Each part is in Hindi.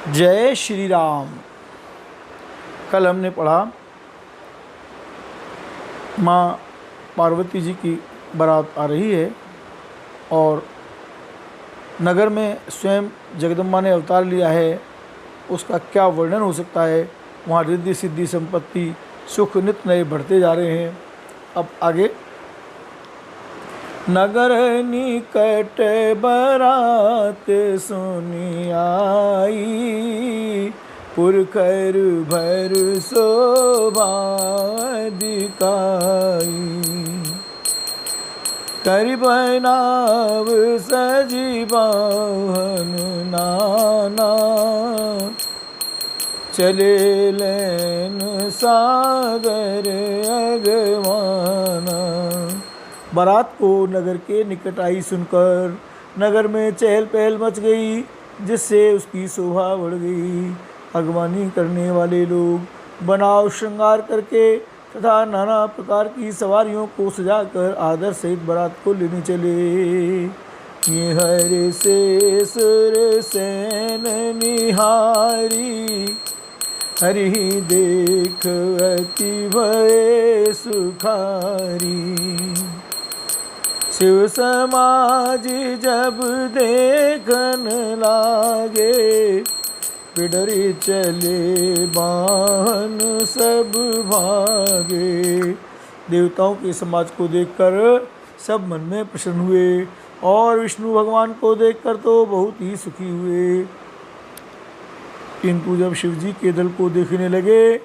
जय श्री राम। कल हमने पढ़ा माँ पार्वती जी की बारात आ रही है और नगर में स्वयं जगदम्बा ने अवतार लिया है। उसका क्या वर्णन हो सकता है। वहाँ रिद्धि सिद्धि संपत्ति सुख नित्य नए बढ़ते जा रहे हैं। अब आगे, नगर निकट बरात सुनी आई, पुरखर भर शोभा दिखाई, करिब नाव सजी वाहन नाना, चले लेन सागर अगवाना। बारात को नगर के निकट आई सुनकर नगर में चहल पहल मच गई, जिससे उसकी शोभा बढ़ गई। अगवानी करने वाले लोग बनाव श्रृंगार करके तथा नाना प्रकार की सवारियों को सजाकर आदर सहित बारात को लेने चले। ये हरे से सुर सैन निहारी, हरि देख अति भय सुखारी। शिव समाज जब देखन लागे, पिडरी चले बाहन सब भागे। देवताओं के समाज को देखकर सब मन में प्रसन्न हुए और विष्णु भगवान को देखकर तो बहुत ही सुखी हुए। किंतु जब शिवजी के दल को देखने लगे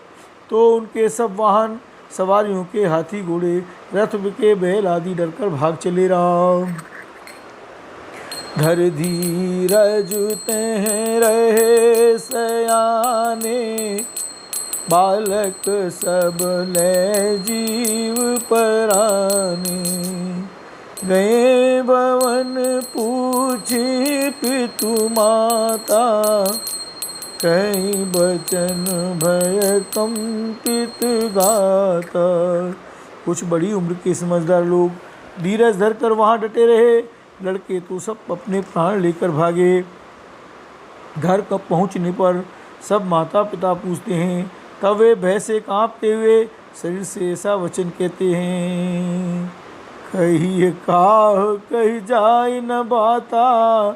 तो उनके सब वाहन सवारियों के हाथी घोड़े रथ के बैल आदि डरकर भाग चले। राम धर धीरज तह रहे सयाने, बालक सब ले जीव पराने। गए भवन पूछी पितु माता, कहीं बचन भय कंपित गाता। कुछ बड़ी उम्र के समझदार लोग धीरज धर कर वहाँ डटे रहे। लड़के तो सब अपने प्राण लेकर भागे। घर कब पहुँचने पर सब माता पिता पूछते हैं, तब वे भय से काँपते हुए शरीर से ऐसा वचन कहते हैं। कही काह कही जाय न बाता,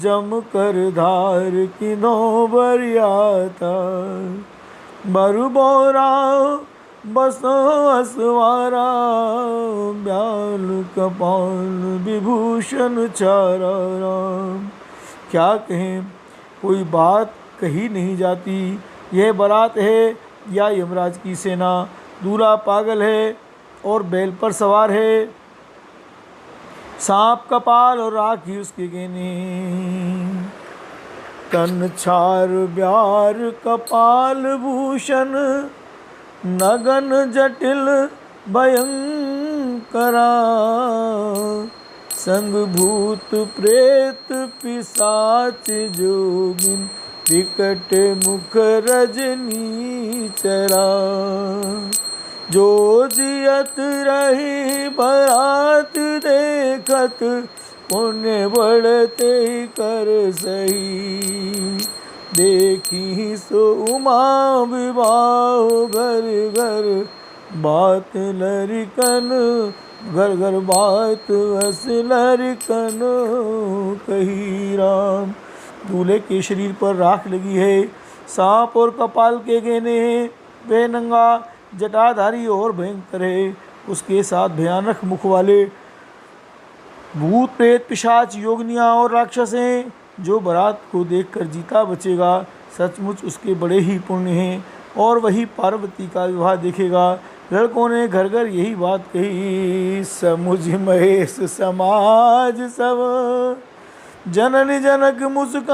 जम कर धार किनो बरियाता। बरु बोरा बसो असवारा, ब्याल कपाल विभूषण चारा। राम क्या कहें, कोई बात कही नहीं जाती। यह बारात है या यमराज की सेना। दूल्हा पागल है और बैल पर सवार है। सांप कपाल और राखी उसके गेने। तन छार ब्यार कपाल भूषण, नगन जटिल भयंकरा। संग भूत प्रेत पिशाच जोगिन, विकट मुख रजनी चरा। जो जियत रही बारात देखत, पुण्य बढ़ते ही कर सही। देखी सो उमा विवाह घर घर, बात लरिकन घर घर बात हस लरिकन कही। राम दूल्हे के शरीर पर राख लगी है, सांप और कपाल के गहने हैं। वे नंगा जटाधारी और भयंकर है। उसके साथ भयानक मुख वाले भूत प्रेत पिशाच योगनियाँ और राक्षस हैं। जो बारात को देखकर जीता बचेगा, सचमुच उसके बड़े ही पुण्य हैं और वही पार्वती का विवाह देखेगा। लड़कों ने घर घर यही बात कही। समुझ महेश समाज सब, जननी जनक मुस्काई।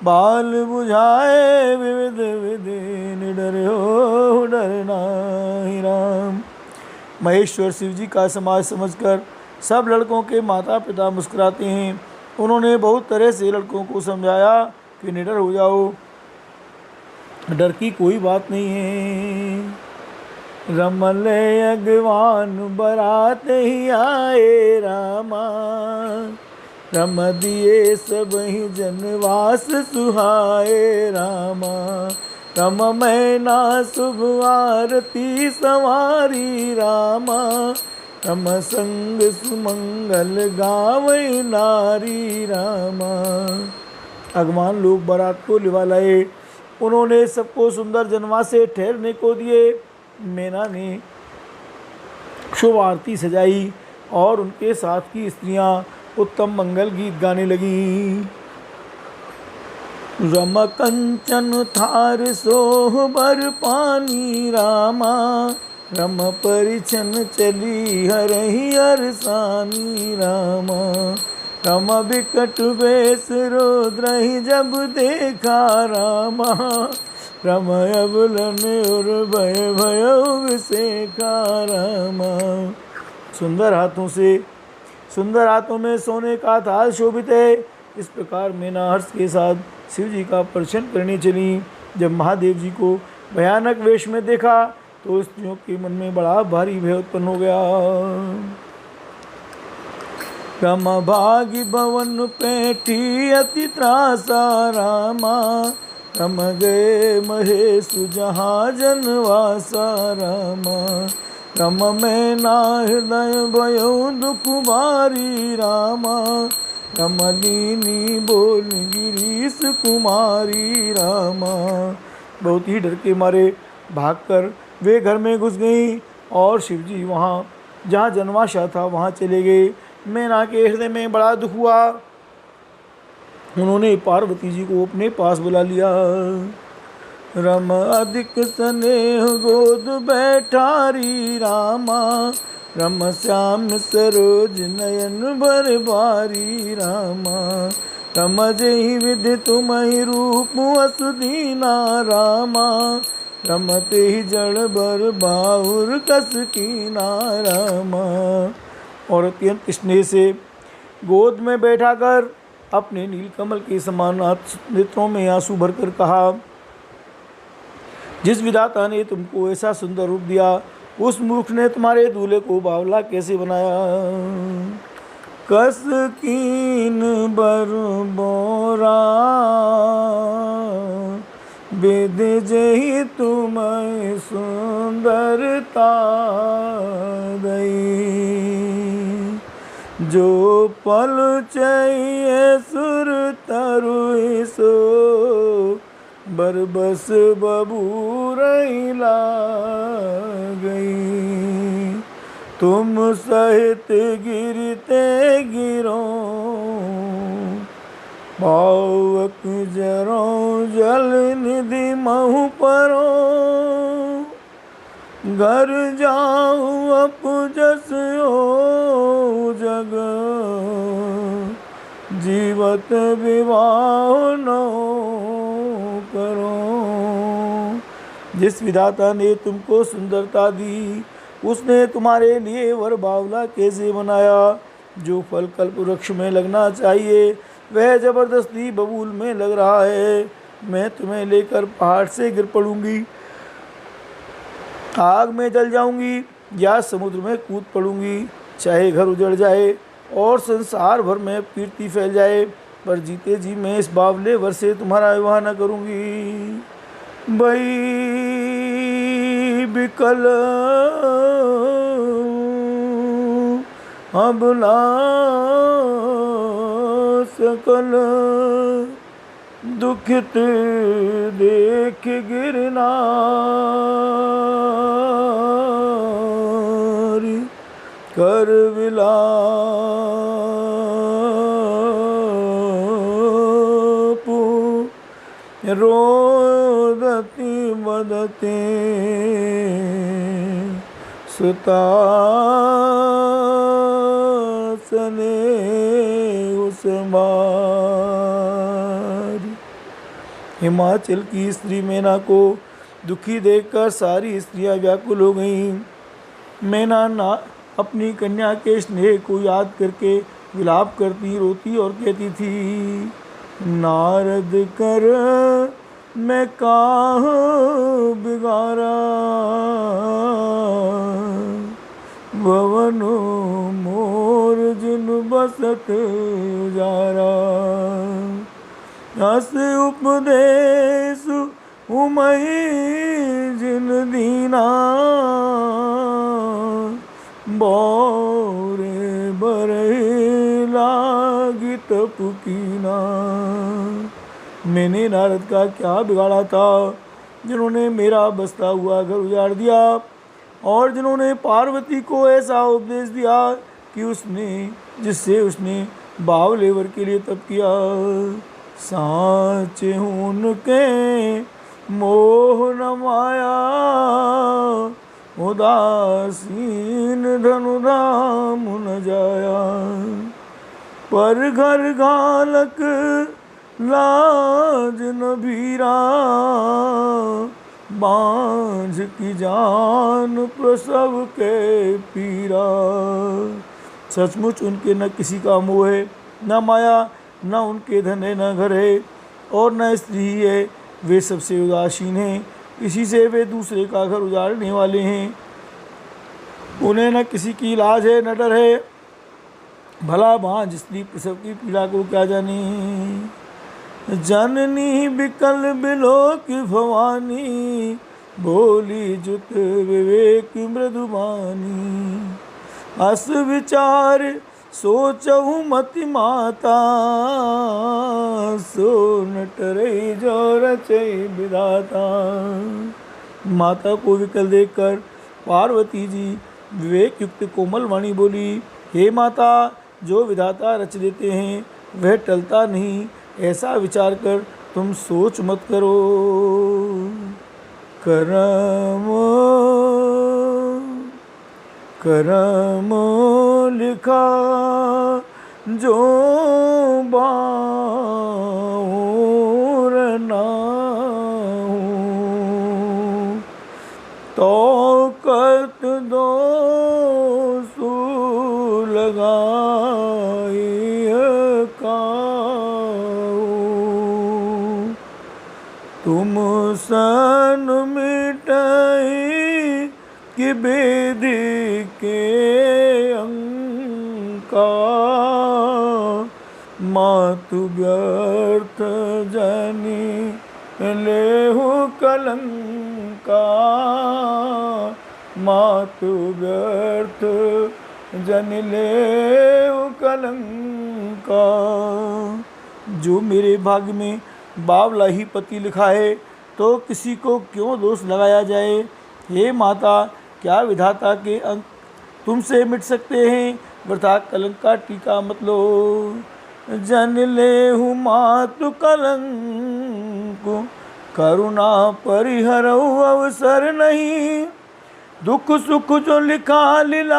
बाल बुझाए विविध विधि, निडर हो डरना ही। राम महेश्वर शिव जी का समाज समझकर सब लड़कों के माता पिता मुस्कुराते हैं। उन्होंने बहुत तरह से लड़कों को समझाया कि निडर हो जाओ, डर की कोई बात नहीं है। रमल अगवान बरात ही आए रामा, रम दिए सबहि जनवास सुहाए रामा। रम मैना शुभ आरती संवारी रामा। रम संग सुमंगल गावै नारी रामा। अगमान लोग बारात को लिवा लाए। उन्होंने सबको सुंदर जनवासे ठहरने को दिए। मैना ने शुभ आरती सजाई और उनके साथ की स्त्रियां उत्तम मंगल गीत गाने लगी। रम कंचन थार सोहबर पानी रामा। रम परिछन चली हरहि अरसानी रामा। रम बिकट बेस रुद्रहि जब देखा रामा। रम अबलन उर भय भयो विसेखा रामा। सुंदर हाथों में सोने का थाल शोभित है। इस प्रकार मैना हर्ष के साथ शिव जी का दर्शन करने चली। जब महादेव जी को भयानक वेश में देखा तो स्त्रियों के मन में बड़ा भारी भय उत्पन्न हो गया। रम भागी भवन पैठी अति त्रासा रामा। रम गए महेश जहाँ जनवासा रामा। रम मैना हृदय भयो दुख भारी रामा। रमलीनी बोल गिरीश कुमारी रामा। बहुत ही डर के मारे भागकर वे घर में घुस गई और शिवजी वहाँ जहाँ जनवासा था वहाँ चले गए। मैना के हृदय में बड़ा दुख हुआ। उन्होंने पार्वती जी को अपने पास बुला लिया। रम अधिक स्नेह गोद बैठारी रामा। रम श्याम सरोज नयन भर बारी रामा। रम जहि विधि तुम्हि रूप असुदीना रामा। रमते ही जड़ बर बाहुर कस कीना रामा। और अत्यंत स्नेह से गोद में बैठाकर अपने नीलकमल के समान नेत्रों में आंसू भरकर कहा, जिस विधाता ने तुमको ऐसा सुंदर रूप दिया उस मूर्ख ने तुम्हारे दूल्हे को बावला कैसे बनाया। कस कीन बर बोरा विध जही तुम्हें सुंदरता दई। जो पल चाहिए सुर तरु सो बरबस बबूर गई। तुम सहित गिरते गिरो पावक जरो जल निधि महु परो। घर जाऊँ अपजस हो जग जीवत विवाह न करो। जिस विधाता ने तुमको सुंदरता दी उसने तुम्हारे लिए वर बावला कैसे बनाया। जो फल कल्प वृक्ष में लगना चाहिए वह जबरदस्ती बबूल में लग रहा है। मैं तुम्हें लेकर पहाड़ से गिर पड़ूंगी, आग में जल जाऊंगी या समुद्र में कूद पड़ूंगी। चाहे घर उजड़ जाए और संसार भर में कीर्ति फैल जाए, पर जीते जी मैं इस बावले वर से तुम्हारा विवाह न करूंगी। बई बिकल अबला सकल दुखित देख गिरना कर विलाप रोदती बदते सुतासने उस बार। हिमाचल की स्त्री मैना को दुखी देखकर सारी स्त्रियां व्याकुल हो गईं। मैना ना अपनी कन्या के स्नेह को याद करके विलाप करती रोती और कहती थी, नारद कर मैं काह बिगारा भवनो मोर जिन बसत जारा। अस उपदेश उमई जिन दीना, बोरे बरे लागी तपकीना। मैंने नारद का क्या बिगाड़ा था जिन्होंने मेरा बसता हुआ घर उजाड़ दिया, और जिन्होंने पार्वती को ऐसा उपदेश दिया कि जिससे उसने बावलेवर के लिए तप किया। साँच उनके मोह न माया, उदासीन धनुधाम न जाया। पर घर घालक लाज न भीरा, बांझ की जान प्रसव के पीरा। सचमुच उनके न किसी का मोह है, न माया, न उनके धन है, न घर है, और न स्त्री है। वे सबसे उदासीन हैं, इसी से वे दूसरे का घर उजाड़ने वाले हैं। उन्हें न किसी की लाज है, न डर है। भला बांझ स्त्री प्रसव की पीड़ा को क्या जाने। जननी बिकल बिलो की भवानी, बोली जुत विवेक मृदुबानी। अस विचार सोचहु मति माता, सो नटरई जो रचई विधाता। माता को विकल देखकर पार्वती जी विवेक युक्त कोमल वाणी बोली, हे माता, जो विधाता रच देते हैं वह टलता नहीं, ऐसा विचार कर तुम सोच मत करो। करम लिखा जो बाउर नाहु, तो कत दो सु लगाई काऊ। तुम सन मिटाई कि बेदी के अंका, मातु व्यर्थ जनी लेहु कलंका। मातु व्यर्थ जन लेहु कलंका। जो मेरे भाग्य में बावला ही पति लिखा है, तो किसी को क्यों दोष लगाया जाए। हे माता, क्या विधाता के अंक तुमसे मिट सकते हैं, वृथा कलंक का टीका मत लो। जन लेहु मातु कलंक, करुणा परिहरऊ अवसर नहीं। दुख सुख जो लिखा लीलार,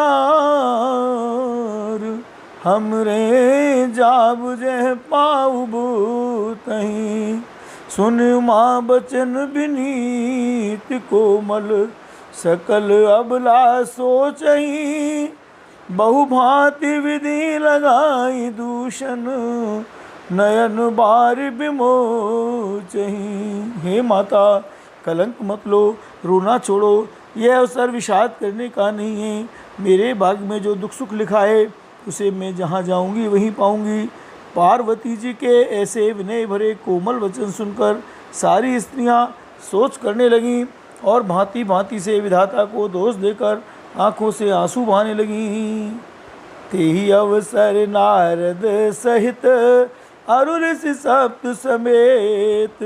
हमरे जाब जह पाऊ तहीं। सुन माँ बचन विनीत कोमल, सकल अबला सोचही। बहुभांति विधि लगाई दूषण, नयन बार विमोचही। हे माता, कलंक मत लो, रोना छोड़ो, यह अवसर विषाद करने का नहीं है। मेरे भाग्य में जो दुख सुख लिखा है उसे मैं जहाँ जाऊँगी वहीं पाऊँगी। पार्वती जी के ऐसे विनय भरे कोमल वचन सुनकर सारी स्त्रियाँ सोच करने लगीं और भांति भांति से विधाता को दोष देकर आँखों से आंसू बहाने लगीं। तेहि अवसर नारद सहित अरु ऋषि सप्त समेत,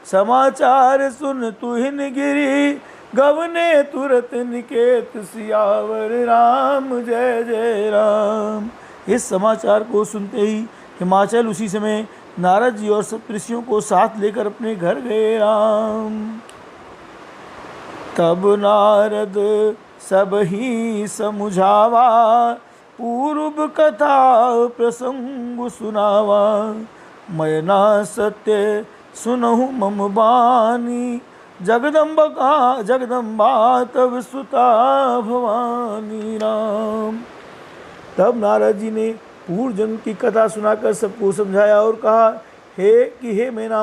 समाचार सुन तुहिन गिरी, गवने तुरत निकेत। सियावर राम जय जय राम। इस समाचार को सुनते ही हिमाचल उसी समय नारद जी और सप्तऋषियों को साथ लेकर अपने घर गए राम। तब नारद सब ही समुझावा, पूर्व कथा प्रसंग सुनावा। मयना सत्य सुनहु मम बानी, जगदम्बा तब सुता भवानी राम। तब नारद जी ने पूर्व जन्म की कथा सुनाकर सबको समझाया और कहा, हे मैना,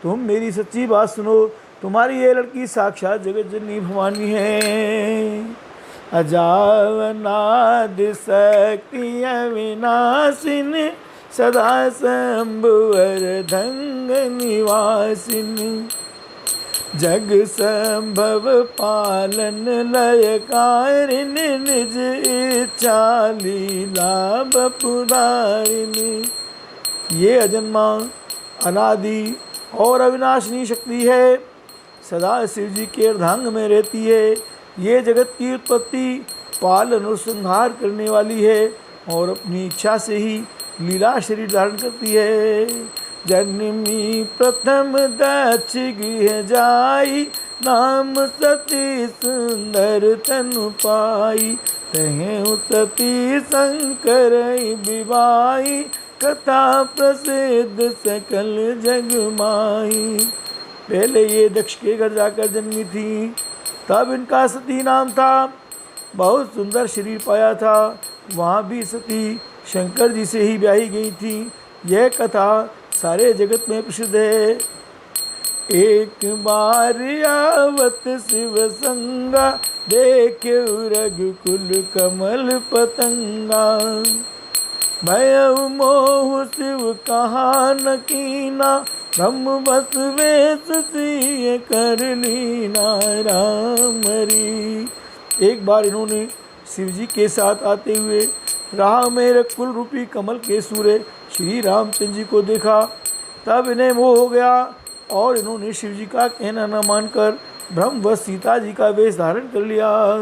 तुम मेरी सच्ची बात सुनो। तुम्हारी ये लड़की साक्षात जगत जननी भवानी है। अजावनाद शक्ति अविनाशिनी सदा शंभुवर धंग निवासिनी जग संभव पालन लयकारिणी निज इच्छा लीला बपुरारिणी। ये अजन्मा अनादि और अविनाशिनी शक्ति है, सदा शिव जी के अर्धांग में रहती है। ये जगत की उत्पत्ति पालन और संहार करने वाली है और अपनी इच्छा से ही लीला शरीर धारण करती है। जन्मी प्रथम दक्ष गृह जाई नाम सती सुंदर तनु पाई तहें सती शंकर विवाई कथा प्रसिद्ध सकल जग माई। पहले ये दक्ष के घर जाकर जन्मी थी, तब इनका सती नाम था। बहुत सुंदर शरीर पाया था, वहाँ भी सती शंकर जी से ही ब्याही गई थी। यह कथा सारे जगत में प्रसिद्ध है। एक बार आवत शिव संगा देखे रघुकुल कमल पतंगा भय मोह शिव कहा न कीना ब्रह्म बस वेश सिय कर लीना राम री। एक बार इन्होंने शिव जी के साथ आते हुए राह में रघुकुल रूपी कमल के सूर्य श्री रामचंद्र जी को देखा। तब इन्हें मोह हो गया और इन्होंने शिव जी का कहना न मानकर ब्रह्म व सीता जी का वेश धारण कर लिया।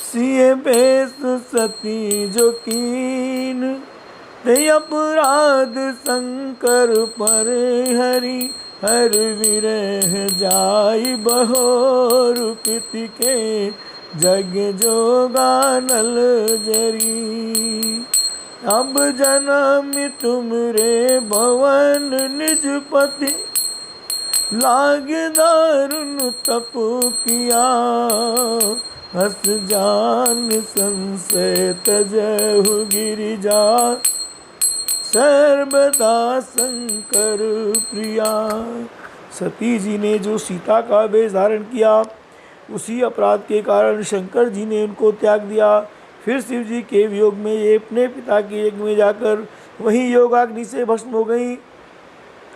सिय बेस सती जो कीन ते अपराध शंकर पर हरि हर विरह जाई बहोर पिति के जग जोगानल जरी। अब जन्म तुमरे भवन निज पति लाग दारुण तप किया हस जान संशय तजहु गिरिजा सर्वदा शंकर प्रिया। सती जी ने जो सीता का वेश धारण किया, उसी अपराध के कारण शंकर जी ने उनको त्याग दिया। फिर शिव जी के वियोग में ये अपने पिता के यज्ञ में जाकर वहीं योगाग्नि से भस्म हो गई।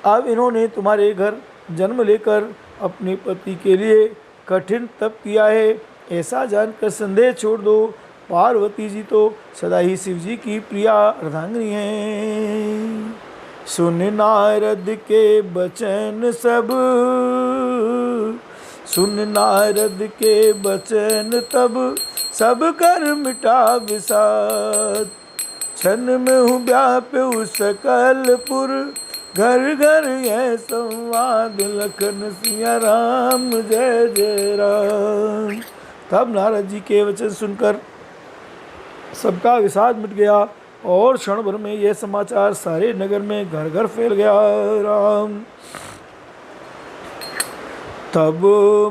अब इन्होंने तुम्हारे घर जन्म लेकर अपने पति के लिए कठिन तप किया है, ऐसा जानकर संदेह छोड़ दो। पार्वती जी तो सदा ही शिव जी की प्रिया अर्धांगिनी हैं। सुन नारद के बचन सब, सुन नारद के बचन तब सब कर मिटा विषाद। क्षण में हूँ व्याप्यु सकलपुर घर घर यह संवाद लखन सिया राम जय जय राम। तब नारद जी के वचन सुनकर सबका विषाद मिट गया और क्षण भर में यह समाचार सारे नगर में घर घर फैल गया। राम तब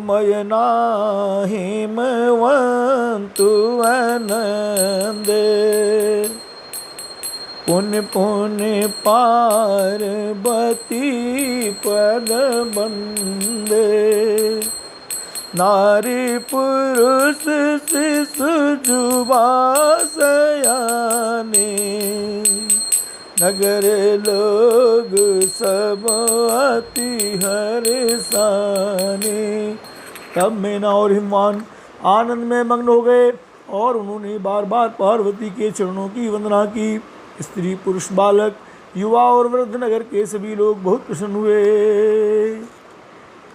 मयना हेमवंतु आनंदे पुण्य पुण्य पार्वती पद बंदे नारी पुरुष शिशु जुबा सयाने नगर लोग सब अति हर्षाने। तब मैना और हिमवान आनंद में मग्न हो गए और उन्होंने बार बार पार्वती के चरणों की वंदना की। स्त्री पुरुष बालक युवा और वृद्ध नगर के सभी लोग बहुत प्रसन्न हुए।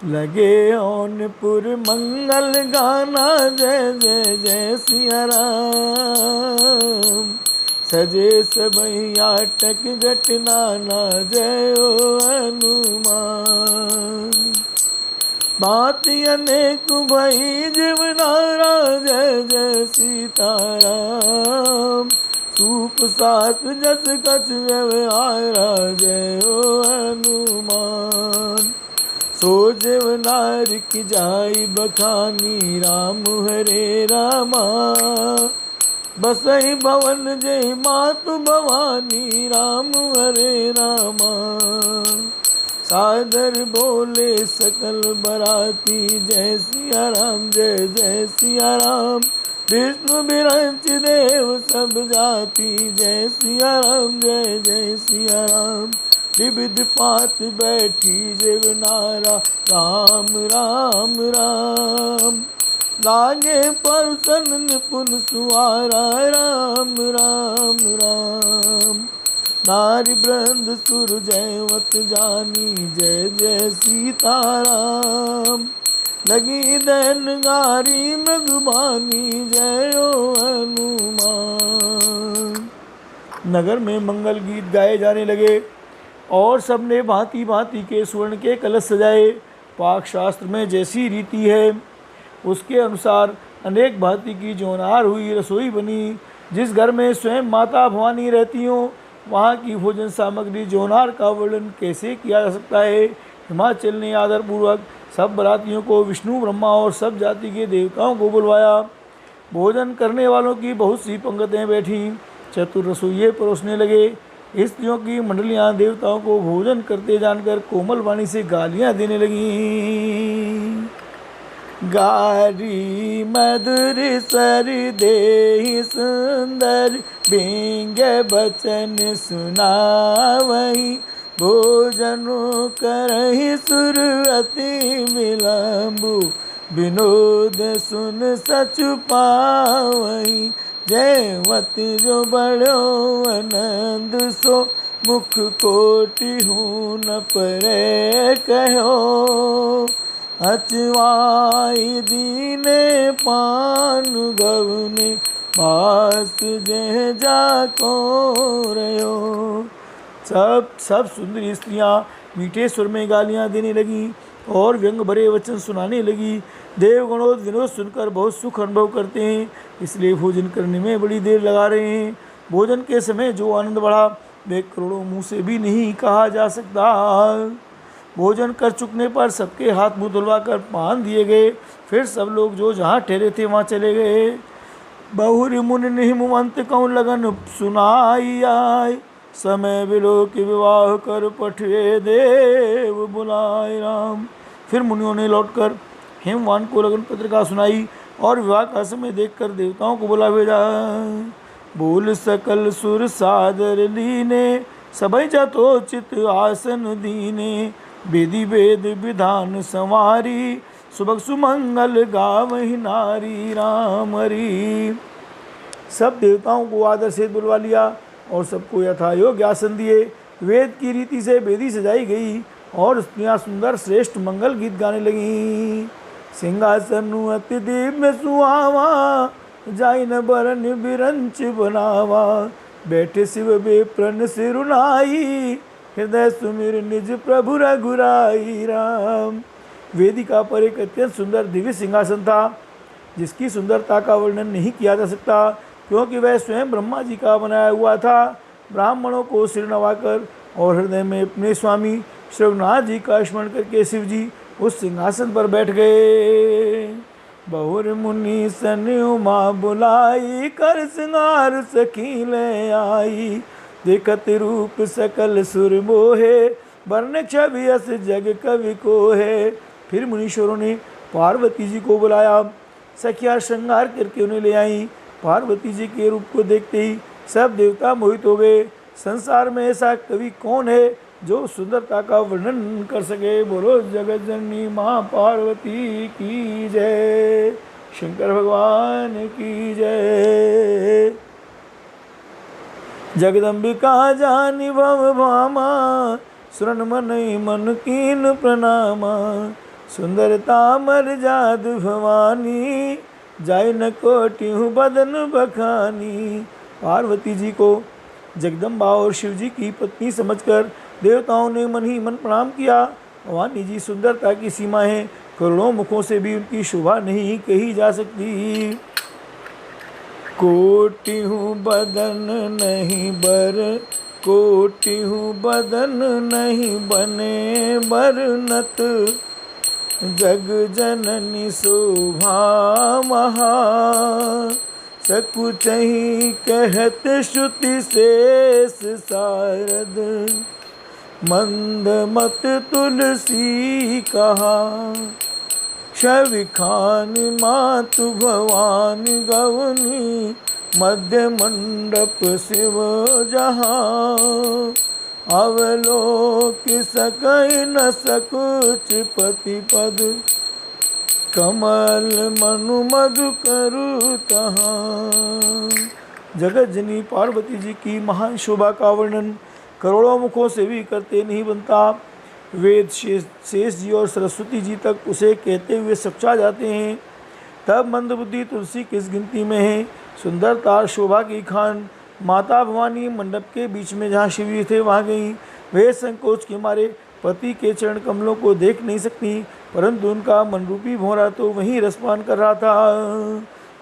लगे ओनपुर मंगल गाना जय जय जय सिया राम। सजे सबैया टक जट नाना जय ओ हनुमान। बात अनेक भई जीवनारा जय जय सीताराम। सूप शास्त्र जस कछ व्यवहारा जय ओ हनुमान। सो जीव नारिक जाई बखानी राम हरे रामा। बसई भवन जय मातु भवानी राम हरे रामा। सादर बोले सकल बराती जय सिया राम जय जय सिया राम। विष्णु बिरंच देव सब जाति, जय सिया राम जय जय सिया राम। विविध पात बैठी जेव नारा, राम राम राम। लागे परसन निपुण सुआरा, राम राम राम। नारी वृंद सुर जयवत जानी, जय जय सीताराम। लगी दैन गारी मृगबानी, जय ओ हनुमान। नगर में मंगल गीत गाए जाने लगे और सबने भांति भांति के स्वर्ण के कलश सजाए। पाक शास्त्र में जैसी रीति है उसके अनुसार अनेक भांति की जोनार हुई रसोई बनी। जिस घर में स्वयं माता भवानी रहती हों वहाँ की भोजन सामग्री जोनार का वर्णन कैसे किया जा सकता है। हिमाचल ने आदरपूर्वक सब बरातियों को, विष्णु ब्रह्मा और सब जाति के देवताओं को बुलवाया। भोजन करने वालों की बहुत सी पंक्तियाँ बैठीं। चतुर रसोइये परोसने लगे। स्त्रियों की मंडलियाँ देवताओं को भोजन करते जानकर कोमल वाणी से गालियाँ देने लगीं। गारी मधुर स्वर देहि सुंदर, व्यंग्य बचन सुनावहि। भोजनो करहि सुर अति विलंबु, विनोद सुन सचु पावहि। जयवत जो बड़ो आनंद सो, मुख कोटि हूँ न परे कहो। अचवाई दीने पान गवने, बास जय जाको रहो। सब सुंदरी स्त्रियां मीठे स्वर में गालियां देने लगी और व्यंग भरे वचन सुनाने लगी। देवगणों विनोद सुनकर बहुत सुख अनुभव करते हैं, इसलिए भोजन करने में बड़ी देर लगा रहे हैं। भोजन के समय जो आनंद बढ़ा वे करोड़ों मुँह से भी नहीं कहा जा सकता। भोजन कर चुकने पर सबके हाथ मुँह धुलवा कर पान दिए गए। फिर सब लोग जो जहाँ ठहरे थे वहाँ चले गए। बहुरी मुनि निहिमवंत कौन लगन सुनाई आय, समय बिलो के विवाह कर पठे देव बुलाए राम। फिर मुनियों ने लौटकर हेमवान को लगन पत्रिका सुनाई और विवाह का समय देखकर देवताओं को बुला भेजा। बोल सकल सुर सादर लीने, सबई जथोचित आसन दीने। वेदी वेद विधान संवारी, सुबह सुमंगल गावहि नारी राम हरि। सब देवताओं को आदर से बुलवा लिया और सबको यथायोग्य आसन दिए। वेद की रीति से वेदी सजाई गई और स्त्रियां सुंदर श्रेष्ठ मंगल गीत गाने लगीं। सिंहासन अति दिव्य सुहावा, जाई न बरन बिरंच बनावा। बैठे शिव बेप्रन सिरुनाई, हृदय सुमिर निज प्रभु रघुराई राम। वेदिका पर एक अत्यंत सुंदर दिव्य सिंहासन था जिसकी सुंदरता का वर्णन नहीं किया जा सकता, क्योंकि वह स्वयं ब्रह्मा जी का बनाया हुआ था। ब्राह्मणों को सिर नवाकर और हृदय में अपने स्वामी श्री रघुनाथ जी का स्मरण करके शिव जी उस सिंहासन पर बैठ गए। बहुर मुनि सन उमा बुलाई, कर सिंगार सखी ले आई। देखत रूप सकल सुर मोहे, वर्ण छवि अस जग कवि को है। फिर मुनीश्वरों ने पार्वती जी को बुलाया। सखियाँ श्रृंगार करके उन्हें ले आई। पार्वती जी के रूप को देखते ही सब देवता मोहित हो गए। संसार में ऐसा कवि कौन है जो सुंदरता का वर्णन कर सके। बोलो जगत जननी माँ पार्वती की जय, शंकर भगवान की जय। जगदम्बिका जानि भव भामा, सुरन मन मन कीन प्रणामा। सुंदरता मर जादु भवानी, जाय न कोटि हूँ बदन बखानी। पार्वती जी को जगदम्बा और शिव जी की पत्नी समझकर देवताओं ने मन ही मन प्रणाम किया। भवानी जी सुंदरता की सीमा है, करोड़ों मुखों से भी उनकी शोभा नहीं कही जा सकती। कोटि हूँ बदन नहीं बर, कोटि हूँ बदन नहीं बने बरनत। जग जननी शोभा महा, सकुचहि कहत श्रुति शेष शारद। मंद मत तुलसी कहा, क्षविखान मातु भवानी गवनी मध्य मंडप शिव जहाँ अवलोक सकई न सकुच पति पद कमल मनु मधु करु तहाँ। जगत जननी पार्वती जी की महान शोभा का वर्णन करोड़ों मुखों से भी करते नहीं बनता। वेद शेष जी और सरस्वती जी तक उसे कहते हुए सचा जाते हैं। तब मंदबुद्धि तुलसी किस गिनती में है। सुंदरता शोभा की खान माता भवानी मंडप के बीच में जहाँ शिव जी थे वहाँ गई। वे संकोच के मारे पति के चरण कमलों को देख नहीं सकती, परंतु उनका मनरूपी भौरा तो वहीं रसपान कर रहा था।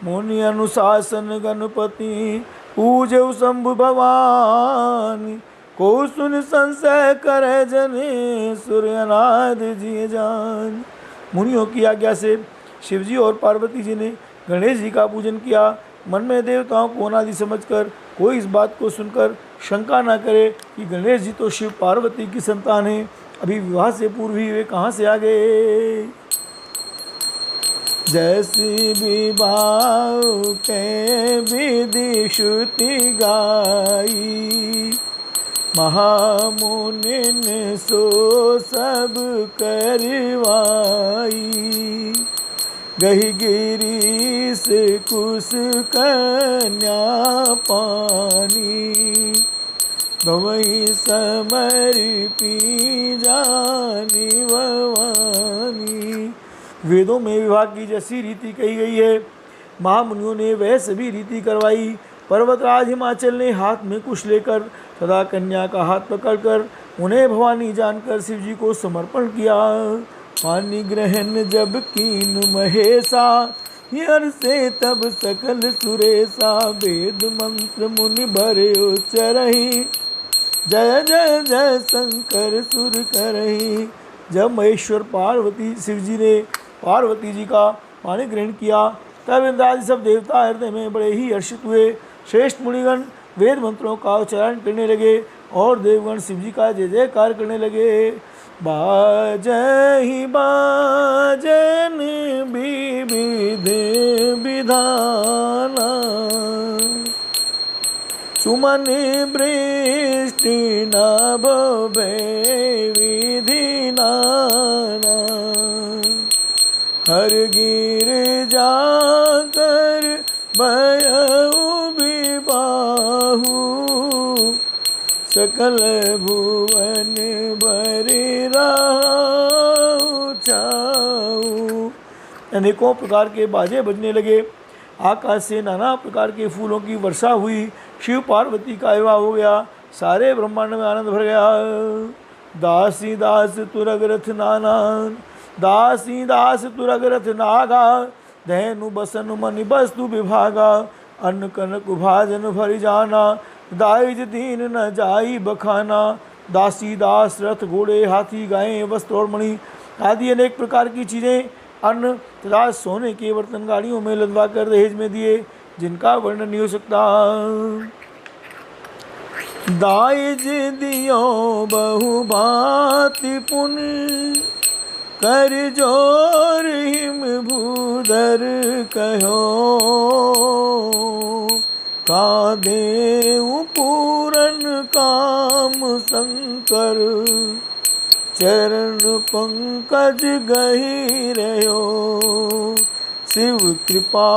मुनि अनुशासन गणपति पूजो शंभु भवानी को सुन संशय करे जने सूर्यनाद जी जान। मुनियों की आज्ञा से शिवजी और पार्वती जी ने गणेश जी का पूजन किया। मन में देवताओं को अनादि समझकर कोई इस बात को सुनकर शंका न करे कि गणेश जी तो शिव पार्वती की संतान है, अभी विवाह से पूर्व ही वे कहाँ से आ गए। जैसी विवाह के विधि श्रुति गाई महामुनिन सो सब करवाई। गही गिरीश कुश कन्या पानी भवई समर्पी जानी भवानी। वेदों में विवाह की जैसी रीति कही गई है, महामुनियों ने वह सभी रीति करवाई। पर्वतराज हिमाचल ने हाथ में कुश लेकर सदा कन्या का हाथ पकड़कर उन्हें भवानी जानकर शिव जी को समर्पण किया। पानी ग्रहण जब कीन महेशा हर से तब सकल सुरेशा। वेद मंत्र मुनि भरे उच्चरहि जय जय जय शंकर सुर करहि। जब महेश्वर पार्वती शिव जी ने पार्वती जी का पानी ग्रहण किया तब इंद्रादि सब देवता हृदय में बड़े ही हर्षित हुए। श्रेष्ठ मुनिगण वेद मंत्रों का उच्चारण करने लगे और देवगण शिव जी का जय जयकार करने लगे। बाजहि बाजन विविध विधाना सुमन वृष्टि नभ विधि नाना। हर गिर जाकर भयउ विबाहु सकल भुवन भरि राहु छाऊ। अनेकों प्रकार के बाजे बजने लगे। आकाश से नाना प्रकार के फूलों की वर्षा हुई। शिव पार्वती का विवाह हो गया। सारे ब्रह्मांड में आनंद भर गया। दासी दास तुरगरथ नाना दासी दास तुरगरथ नागा धैनु बसन मनि वस्तु विभागा। अन्न कनक भाजन भरि जाना दाइज दीन न जाई बखाना। दासी दास रथ घोड़े हाथी गायें वस्त्र और मणि आदि अनेक प्रकार की चीज़ें अन्न तथा सोने के बर्तन गाड़ियों में लदवा कर दहेज में दिए, जिनका वर्णन नहीं हो सकता। दाइज दियो बहु भांति पुण्य कर जोर हिम भूधर कहो। कादेउ पूरन काम शंकर चरण पंकज गही रहो। शिव कृपा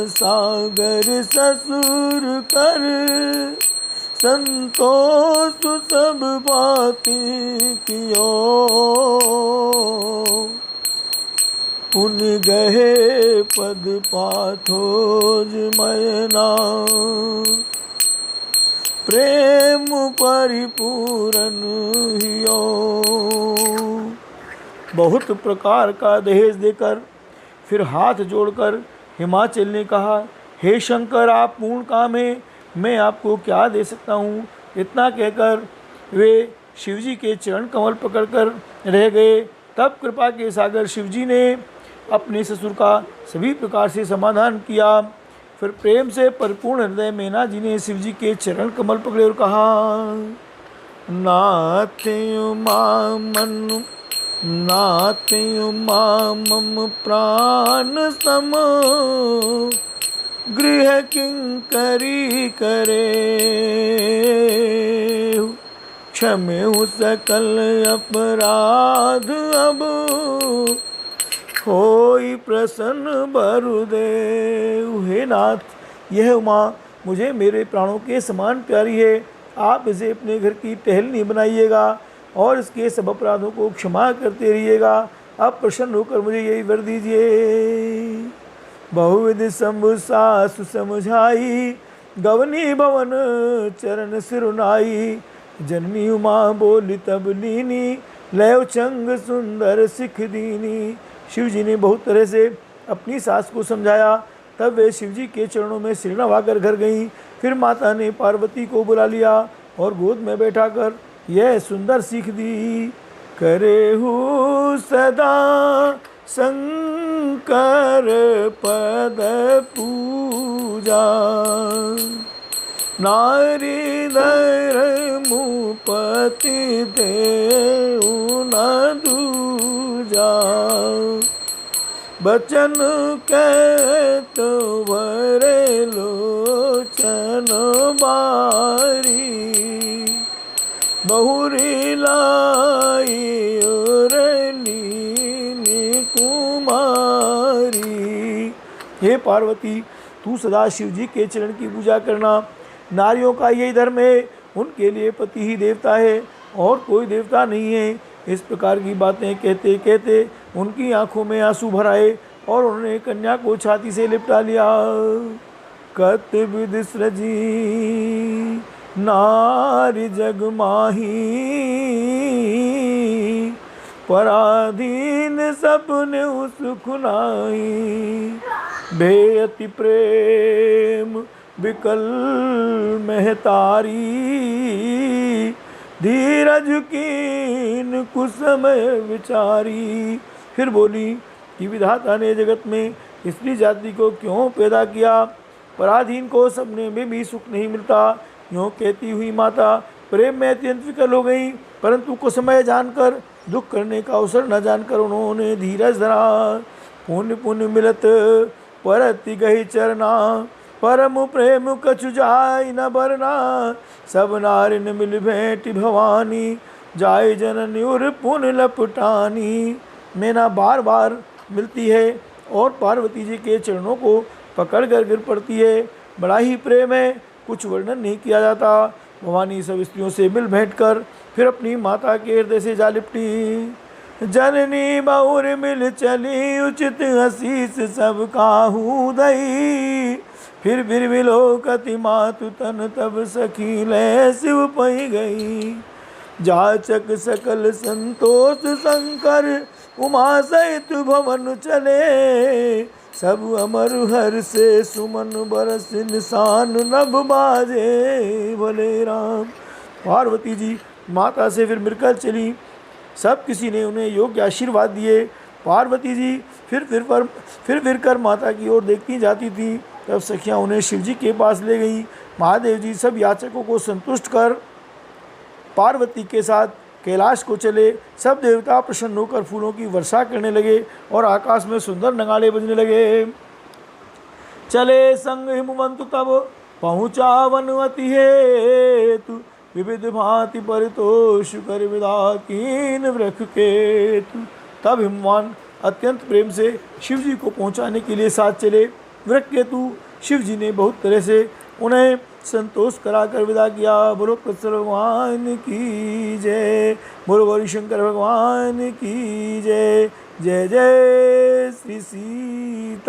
सागर ससुर कर संतोष सब बाती कियो। पुन गहे पद पाथोज मयना प्रेम परिपूरन हियो। बहुत प्रकार का दहेज देकर फिर हाथ जोड़कर हिमाचल ने कहा, हे शंकर आप पूर्ण काम है, मैं आपको क्या दे सकता हूँ। इतना कहकर वे शिवजी के चरण कमल पकड़कर रह गए। तब कृपा के सागर शिवजी ने अपने ससुर का सभी प्रकार से समाधान किया। फिर प्रेम से परिपूर्ण हृदय मैना जी ने शिवजी के चरण कमल पकड़े और कहा, नाथ उमा मनु नाथ उमा मम प्राण सम, गृह किंकरी करे, क्षमेहु सकल अपराध अब, होई प्रसन्न बरुदेव। हे नाथ, यह उमा मुझे मेरे प्राणों के समान प्यारी है। आप इसे अपने घर की टहलनी बनाइएगा और इसके सब अपराधों को क्षमा करते रहिएगा। आप प्रसन्न होकर मुझे यही वर दीजिए। बहुविध शंभु सासु समझाई, गवनी भवन चरण सिरुनाई, जननी उमा बोली तब लीनी, लय चंग सुंदर सिख दीनी। शिव जी ने बहुत तरह से अपनी सास को समझाया। तब वे शिव जी के चरणों में सिर नवाकर घर गईं। फिर माता ने पार्वती को बुला लिया और गोद में बैठाकर यह सुंदर सीख दी। करे हूँ सदा शंकर पद पूजा, नारी धर्म पति देऊ न दूजा, बचन कहत भरे लोचन बारी, बहुरी लाई और लीनी कुमारी। हे पार्वती, तू सदा शिव जी के चरण की पूजा करना। नारियों का यही धर्म है, उनके लिए पति ही देवता है और कोई देवता नहीं है। इस प्रकार की बातें कहते कहते उनकी आंखों में आंसू भर आए और उन्होंने कन्या को छाती से लिपटा लिया। कत विधि सृजी नारी जग माही, पराधीन सपने सुख नाई, बेअति प्रेम विकल महतारी, धीरज कीन कुसमय विचारी। फिर बोली कि विधाता ने जगत में स्त्री जाति को क्यों पैदा किया, पराधीन को सपने में भी सुख नहीं मिलता। यूँ कहती हुई माता प्रेम में अत्यंत विकल हो गई, परंतु कुसमय जानकर, दुख करने का अवसर न जानकर उन्होंने धीरज धरा। पुण्य पुण्य मिलत परति गही चरना, परम प्रेम कछु जाय न बरना, सब नारिन मिल भेंट भवानी, जाय जननी उर पुण्य लपटानी। मैना बार बार मिलती है और पार्वती जी के चरणों को पकड़ कर गिर पड़ती है। बड़ा ही प्रेम है, कुछ वर्णन नहीं किया जाता। भवानी सब स्त्रियों से मिल भेंट कर फिर अपनी माता के हृदय से जा लिपटी। जननी बहुर मिल चली, उचित आशीष सब काहू दई, फिर बिरबिलो कति मातु तन, तब सखी ले शिव पई गई। जाचक सकल संतोष शंकर, उमा सहित भवन चले, सब अमर हर से सुमन बरस निशान नभ बाजे भले राम। पार्वती जी माता से फिर मिलकर चली। सब किसी ने उन्हें योग्य आशीर्वाद दिए। पार्वती जी फिर कर माता की ओर देखती जाती थी। तब सखियाँ उन्हें शिव जी के पास ले गईं। महादेव जी सब याचकों को संतुष्ट कर पार्वती के साथ कैलाश को चले। सब देवता प्रसन्न होकर फूलों की वर्षा करने लगे और आकाश में सुंदर नगाड़े बजने लगे। चले संग हिमवंत तब पहुँचा वनवती हेतु, विविध भांति परितोष कर विदा कीन वृक्ष केतु। तब हिमवान अत्यंत प्रेम से शिव जी को पहुँचाने के लिए साथ चले। वृक्ष केतु शिव जी ने बहुत तरह से उन्हें संतोष कराकर विदा किया। बोलो कृष्ण भगवान की जय, बोलो गौरी शंकर भगवान की जय। जय जय श्री सीताराम।